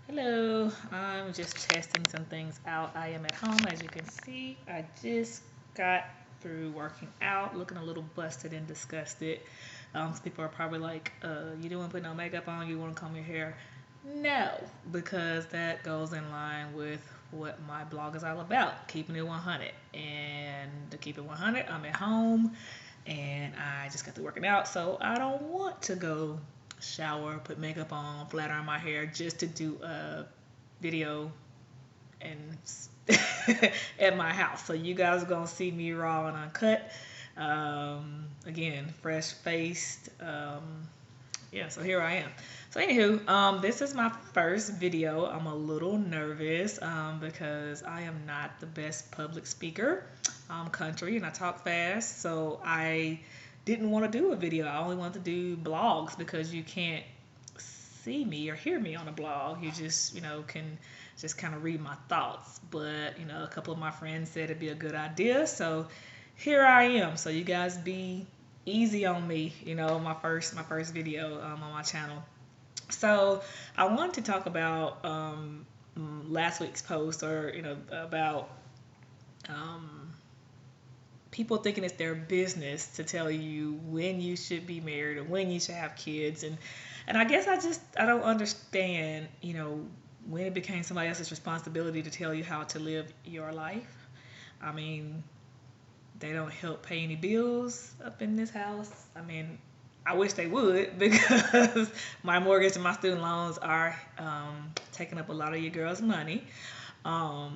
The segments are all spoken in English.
Hello, I'm just testing some things out. I am at home, as you can see. I just got through working out, looking a little busted and disgusted. Some people are probably like, you don't want to put no makeup on, you want to comb your hair. No, because that goes in line with what my blog is all about, keeping it 100. And to keep it 100, I'm at home and I just got through working out, so I don't want to go shower, put makeup on, flat iron my hair just to do a video and at my house. So you guys are gonna see me raw and uncut. Again, fresh faced. Yeah, so here I am. So anywho, this is my first video. I'm a little nervous because I am not the best public speaker. I'm country and I talk fast, so I didn't want to do a video. I only wanted to do blogs because you can't see me or hear me on a blog. You just, can just kind of read my thoughts. But, a couple of my friends said it'd be a good idea. So here I am. So you guys be easy on me, my first video on my channel. So I wanted to talk about last week's post, or about um, people thinking it's their business to tell you when you should be married or when you should have kids, and I guess I don't understand, when it became somebody else's responsibility to tell you how to live your life. I mean, they don't help pay any bills up in this house. I mean, I wish they would because my mortgage and my student loans are taking up a lot of your girls' money. I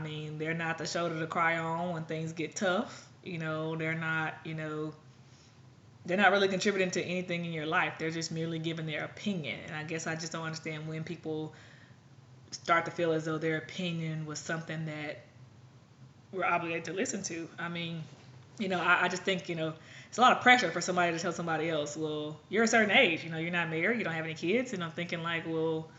mean, they're not the shoulder to cry on when things get tough. They're not really contributing to anything in your life. They're just merely giving their opinion. And I guess I just don't understand when people start to feel as though their opinion was something that we're obligated to listen to. I mean, I just think, it's a lot of pressure for somebody to tell somebody else, well, you're a certain age, you're not married, you don't have any kids. And I'm thinking, like, well,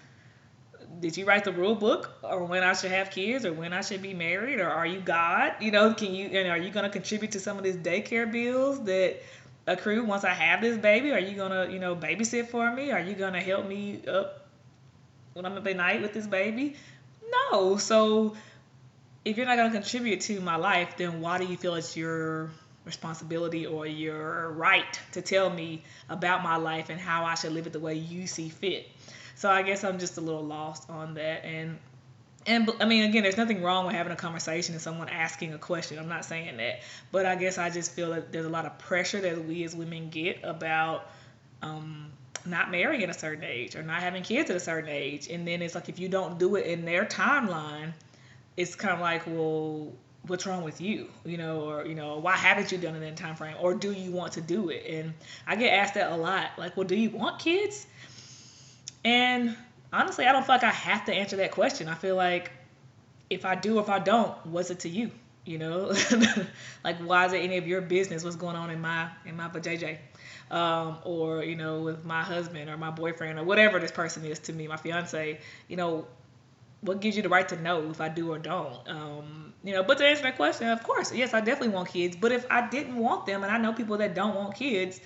did you write the rule book or when I should have kids or when I should be married, or are you God? Are you going to contribute to some of these daycare bills that accrue once I have this baby? Are you going to, babysit for me? Are you going to help me up when I'm up at night with this baby? No. So if you're not going to contribute to my life, then why do you feel it's your responsibility or your right to tell me about my life and how I should live it the way you see fit? So I guess I'm just a little lost on that. And I mean, again, there's nothing wrong with having a conversation and someone asking a question. I'm not saying that, but I guess I just feel that there's a lot of pressure that we as women get about not marrying at a certain age or not having kids at a certain age. And then it's like if you don't do it in their timeline, it's kind of like, well, what's wrong with you? Or why haven't you done it in time frame? Or do you want to do it? And I get asked that a lot. Like, well, do you want kids? And honestly, I don't feel like I have to answer that question. I feel like if I do or if I don't, what's it to you? You know, like why is it any of your business what's going on in my vajayjay? Or with my husband or my boyfriend or whatever this person is to me, my fiance. What gives you the right to know if I do or don't? But to answer that question, of course, yes, I definitely want kids. But if I didn't want them, and I know people that don't want kids,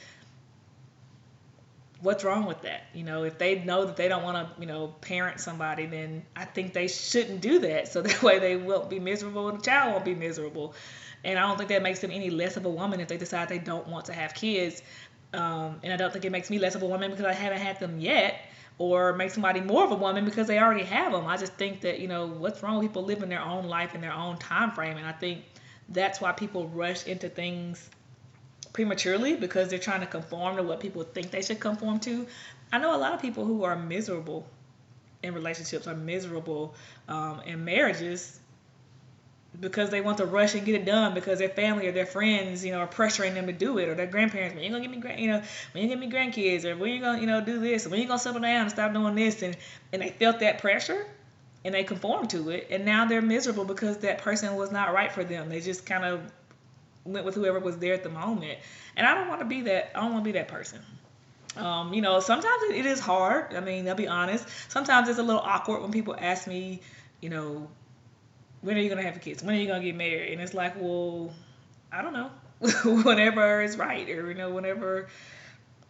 what's wrong with that? If they know that they don't want to, parent somebody, then I think they shouldn't do that. So that way they won't be miserable and the child won't be miserable. And I don't think that makes them any less of a woman if they decide they don't want to have kids. And I don't think it makes me less of a woman because I haven't had them yet, or make somebody more of a woman because they already have them. I just think that, what's wrong with people living their own life in their own time frame? And I think that's why people rush into things prematurely, because they're trying to conform to what people think they should conform to. I know a lot of people who are miserable in relationships, are miserable in marriages because they want to rush and get it done because their family or their friends, are pressuring them to do it, or their grandparents, when you gonna give me when you give me grandkids, or when you gonna, do this, or when you gonna settle down and stop doing this, and they felt that pressure and they conformed to it, and now they're miserable because that person was not right for them. They just kind of went with whoever was there at the moment, and I don't want to be that. I don't want to be that person. Sometimes it is hard. I mean, I'll be honest. Sometimes it's a little awkward when people ask me, you know, when are you gonna have kids? When are you gonna get married? And it's like, well, I don't know. Whenever it's right, or whenever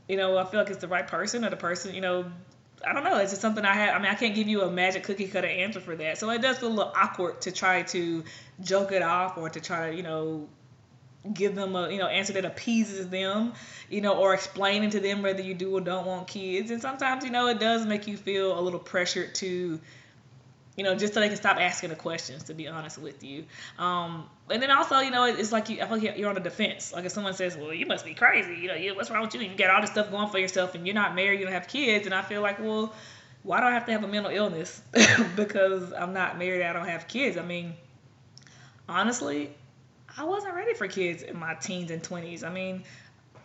I feel like it's the right person, or the person, I don't know. It's just something I have. I mean, I can't give you a magic cookie cutter answer for that. So it does feel a little awkward to try to joke it off or to try to, give them a, answer that appeases them, or explaining to them whether you do or don't want kids. And sometimes, it does make you feel a little pressured to, just so they can stop asking the questions, to be honest with you. And then also, it's like I feel like you're on the defense. Like if someone says, well, you must be crazy. What's wrong with you? You got all this stuff going for yourself and you're not married, you don't have kids. And I feel like, well, why do I have to have a mental illness because I'm not married, I don't have kids? I mean, honestly, I wasn't ready for kids in my teens and 20s. I mean,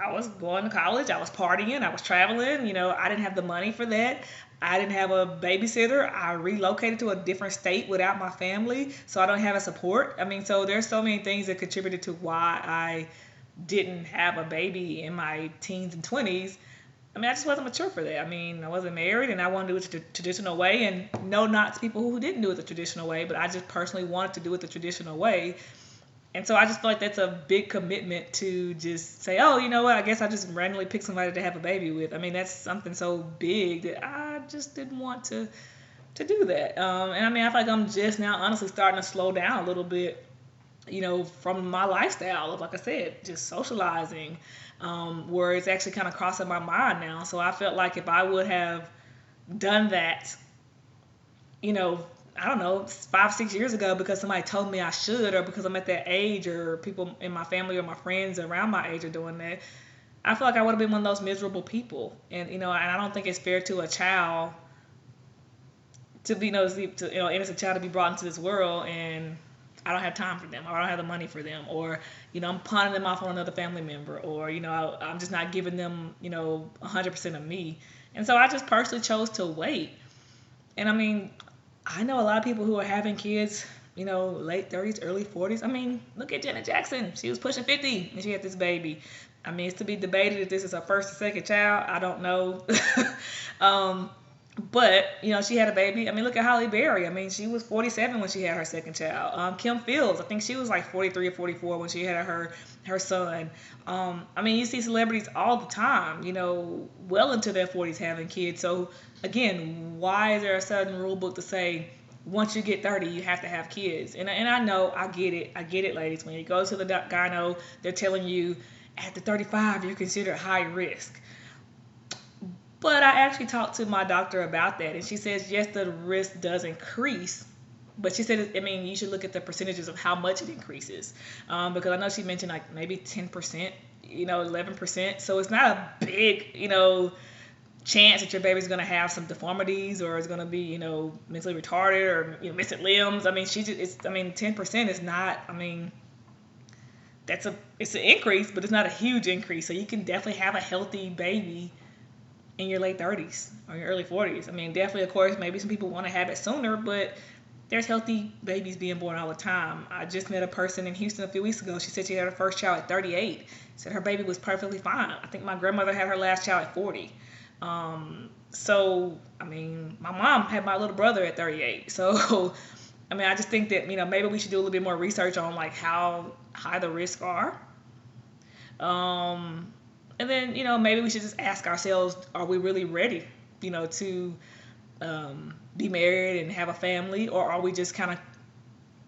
I was going to college, I was partying, I was traveling, I didn't have the money for that. I didn't have a babysitter. I relocated to a different state without my family, so I don't have a support. I mean, so there's so many things that contributed to why I didn't have a baby in my teens and 20s. I mean, I just wasn't mature for that. I mean, I wasn't married and I wanted to do it the traditional way, and no knock to people who didn't do it the traditional way, but I just personally wanted to do it the traditional way. And so I just feel like that's a big commitment to just say, oh, you know what, I guess I just randomly pick somebody to have a baby with. I mean, that's something so big that I just didn't want to do that. And I mean, I feel like I'm just now honestly starting to slow down a little bit, from my lifestyle of, like I said, just socializing, where it's actually kind of crossing my mind now. So I felt like if I would have done that, I don't know, 5, 6 years ago because somebody told me I should, or because I'm at that age, or people in my family or my friends around my age are doing that, I feel like I would have been one of those miserable people. And, and I don't think it's fair to a child to be, innocent child to be brought into this world and I don't have time for them, or I don't have the money for them, or, I'm pawning them off on another family member, or, I'm just not giving them, 100% of me. And so I just personally chose to wait. And I mean, I know a lot of people who are having kids, late 30s, early 40s. I mean, look at Janet Jackson. She was pushing 50 and she had this baby. I mean, it's to be debated if this is her first or second child. I don't know. But, she had a baby. I mean, look at Halle Berry. I mean, she was 47 when she had her second child. Kim Fields, I think she was like 43 or 44 when she had her son. I mean, you see celebrities all the time, well into their 40s having kids. So, again, why is there a certain rule book to say once you get 30, you have to have kids? And I know, I get it, ladies. When you go to the gyno, they're telling you after 35, you're considered high risk. But I actually talked to my doctor about that, and she says, yes, the risk does increase. But she said, I mean, you should look at the percentages of how much it increases. Because I know she mentioned like maybe 10%, 11%. So it's not a big, chance that your baby's going to have some deformities or is going to be, mentally retarded or missing limbs. I mean, 10% is not, I mean, it's an increase, but it's not a huge increase. So you can definitely have a healthy baby in your late 30s or your early 40s. I mean, definitely, of course, maybe some people want to have it sooner, but there's healthy babies being born all the time. I just met a person in Houston a few weeks ago. She said she had her first child at 38. Said her baby was perfectly fine. I think my grandmother had her last child at 40. So, I mean, my mom had my little brother at 38. So, I mean, I just think that, maybe we should do a little bit more research on like how high the risks are. And then, maybe we should just ask ourselves, are we really ready, to be married and have a family, or are we just kind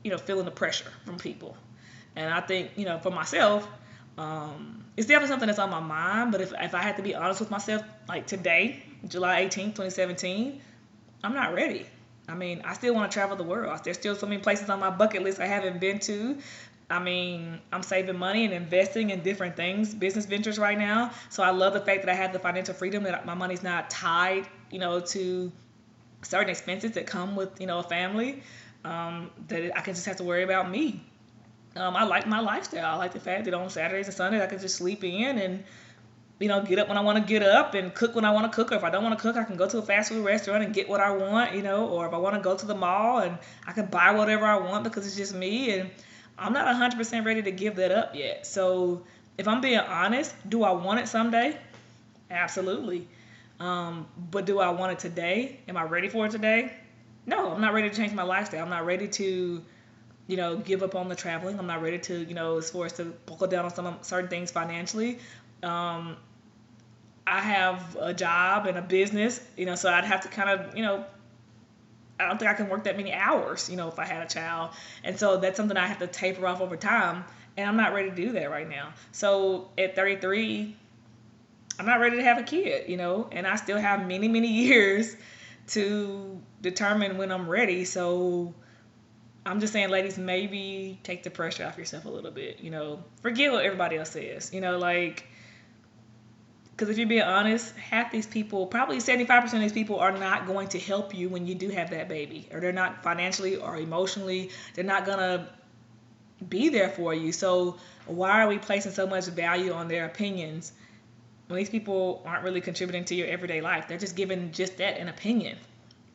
of, feeling the pressure from people? And I think, for myself, it's definitely something that's on my mind. But if I had to be honest with myself, like today, July 18th, 2017, I'm not ready. I mean, I still want to travel the world. There's still so many places on my bucket list I haven't been to. I mean, I'm saving money and investing in different things, business ventures right now. So I love the fact that I have the financial freedom that my money's not tied, to certain expenses that come with, a family, that I can just have to worry about me. I like my lifestyle. I like the fact that on Saturdays and Sundays I can just sleep in and, get up when I want to get up and cook when I want to cook. Or if I don't want to cook, I can go to a fast food restaurant and get what I want, or if I want to go to the mall and I can buy whatever I want because it's just me. And I'm not 100% ready to give that up yet. So if I'm being honest, do I want it someday? Absolutely. But do I want it today? Am I ready for it today? No, I'm not ready to change my lifestyle. I'm not ready to, give up on the traveling. I'm not ready to, as far as to buckle down on some certain things financially. I have a job and a business, so I'd have to kind of, I don't think I can work that many hours, if I had a child. And so that's something I have to taper off over time. And I'm not ready to do that right now. So at 33, I'm not ready to have a kid, and I still have many, many years to determine when I'm ready. So I'm just saying, ladies, maybe take the pressure off yourself a little bit, forget what everybody else says, like, because if you're being honest, half these people, probably 75% of these people are not going to help you when you do have that baby, or they're not financially or emotionally, they're not going to be there for you. So why are we placing so much value on their opinions when these people aren't really contributing to your everyday life? They're just giving just that, an opinion.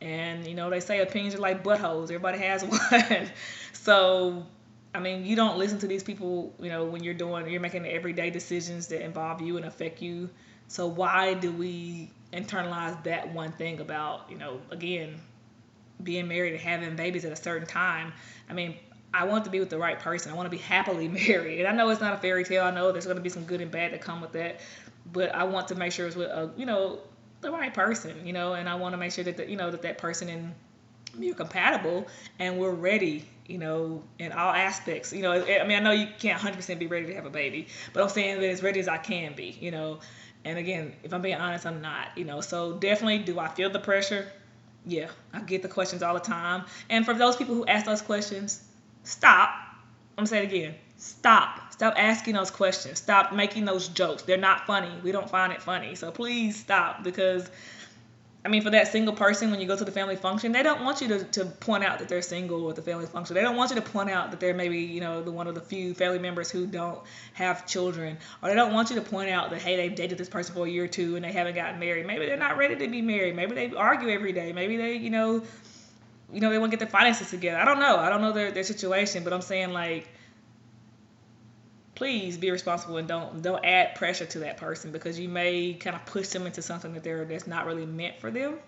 And, they say opinions are like buttholes. Everybody has one. So, I mean, you don't listen to these people, when you're making everyday decisions that involve you and affect you. So why do we internalize that one thing about, again, being married and having babies at a certain time? I mean, I want to be with the right person. I want to be happily married. And I know it's not a fairy tale. I know there's going to be some good and bad that come with that. But I want to make sure it's with, the right person, and I want to make sure that, that person and me are compatible and we're ready, in all aspects. I mean, I know you can't 100% be ready to have a baby, but I'm saying that as ready as I can be, And again, if I'm being honest, I'm not, So definitely, do I feel the pressure? Yeah, I get the questions all the time. And for those people who ask those questions, stop. I'm going to say it again. Stop. Stop asking those questions. Stop making those jokes. They're not funny. We don't find it funny. So please stop, because, I mean, for that single person, when you go to the family function, they don't want you to point out that they're single at the family function. They don't want you to point out that they're maybe, the one of the few family members who don't have children. Or they don't want you to point out that, hey, they've dated this person for a year or two and they haven't gotten married. Maybe they're not ready to be married. Maybe they argue every day. Maybe they, they want to get their finances together. I don't know. I don't know their situation, but I'm saying, like, please be responsible and don't add pressure to that person, because you may kind of push them into something that's not really meant for them.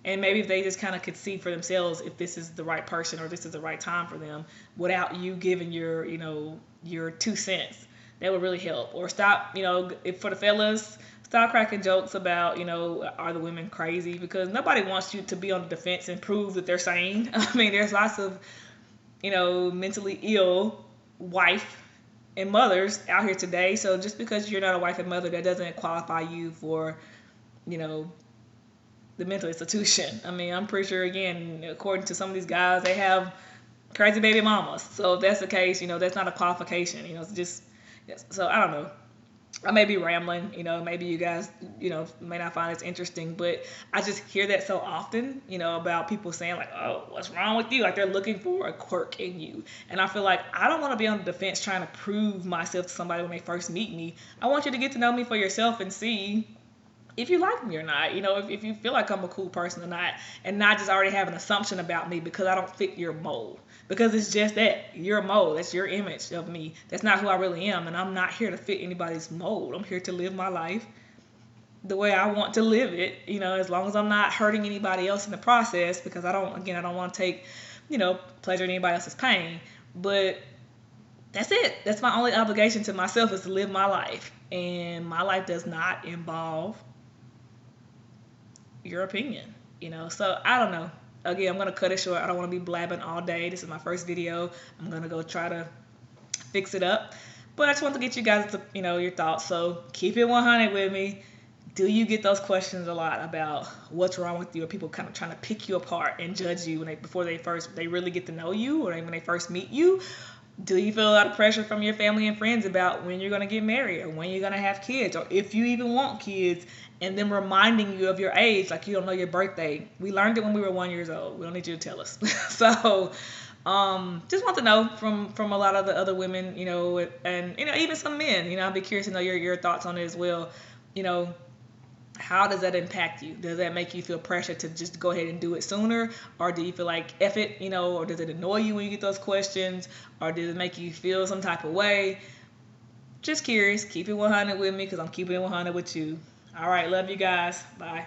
And maybe if they just kind of could see for themselves if this is the right person or this is the right time for them without you giving your, your 2 cents, that would really help. Or stop, if for the fellas, stop cracking jokes about, are the women crazy? Because nobody wants you to be on the defense and prove that they're sane. I mean, there's lots of, mentally ill wife and mothers out here today. So just because you're not a wife and mother, that doesn't qualify you for, the mental institution. I mean, I'm pretty sure, again, according to some of these guys, they have crazy baby mamas. So if that's the case, that's not a qualification. It's just, yes. So I don't know. I may be rambling, maybe you guys, may not find this interesting, but I just hear that so often, about people saying like, oh, what's wrong with you? Like they're looking for a quirk in you. And I feel like I don't want to be on the defense trying to prove myself to somebody when they first meet me. I want you to get to know me for yourself and see if you like me or not, if you feel like I'm a cool person or not, and not just already have an assumption about me because I don't fit your mold. Because it's just that, you're a mold. That's your image of me. That's not who I really am, and I'm not here to fit anybody's mold. I'm here to live my life the way I want to live it, as long as I'm not hurting anybody else in the process, because I don't want to take, pleasure in anybody else's pain. But that's it. That's my only obligation to myself, is to live my life. And my life does not involve your opinion, So I don't know. Again, I'm going to cut it short. I don't want to be blabbing all day. This is my first video. I'm going to go try to fix it up. But I just want to get you guys to, your thoughts. So keep it 100 with me. Do you get those questions a lot about what's wrong with you, or people kind of trying to pick you apart and judge you before they really get to know you, or when they first meet you? Do you feel a lot of pressure from your family and friends about when you're going to get married, or when you're going to have kids, or if you even want kids, and them reminding you of your age, like you don't know your birthday? We learned it when we were 1 year old. We don't need you to tell us. So just want to know from a lot of the other women, and even some men, I'd be curious to know your thoughts on it as well. How does that impact you? Does that make you feel pressure to just go ahead and do it sooner? Or do you feel like, F it, or does it annoy you when you get those questions? Or does it make you feel some type of way? Just curious. Keep it 100 with me, because I'm keeping it 100 with you. All right. Love you guys. Bye.